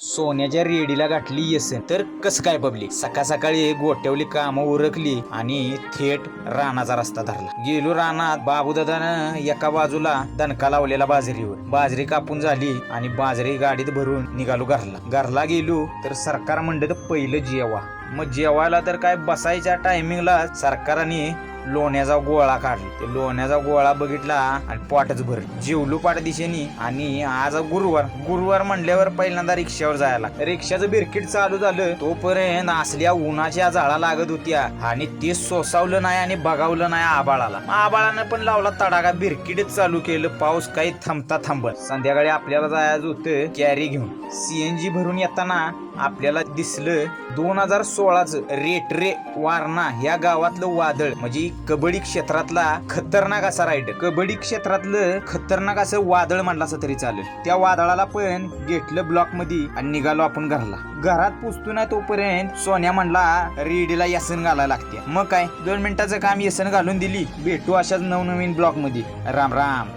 सोन्याच्या रेडीला गाठली येसन तर कसं काय पब्लिक सकाळ सकाळी गोट्यावली कामं उरकली आणि थेट रानाचा रस्ता धरला. गेलो रानात. बाबूदादानं एका बाजूला दणका लावलेला बाजरीवर. बाजरी कापून झाली आणि बाजरी गाडीत भरून निघालो घरला गेलो तर सरकार म्हणलं तर पहिलं जेवा. मग जेवायला तर काय बसायच्या टायमिंगला सरकाराने लोण्याचा गोळा काढला. ते लोण्याचा गोळा बघितला आणि पोटच भरलं. जेवलो पाठ दिशेनी. आणि आज गुरुवार म्हणल्यावर पहिल्यांदा रिक्षावर जायला. रिक्षाचं बिरकीट चालू झालं तोपर्यंत असल्या उन्हाच्या जाळा लागत होत्या आणि ते सोसावलं नाही आणि बघावलं नाही आबाळाला. आबाळानं पण लावला तडाखा. बिरकीटच चालू केलं. पाऊस काही थांबत. संध्याकाळी आपल्याला जायचं होतं कॅरी घेऊन. सीएनजी भरून येताना आपल्याला दिसलं 2016च रेटरे वारणा ह्या गावातलं वादळ. म्हणजे कबड्डी क्षेत्रातला खतरनाक असा राईड. कबड्डी क्षेत्रातलं खतरनाक असं वादळ म्हणलं असं तरी चालेल. त्या वादळाला पण घेतलं ब्लॉक मध्ये आणि निघालो आपण घरात पोचतो ना तोपर्यंत सोन्या म्हणला रेडीला येसन घालायला लागते. मग काय 2 मिनिटाचं काम येसन घालून दिली. भेटू अशाच नवनवीन ब्लॉक मध्ये. राम राम.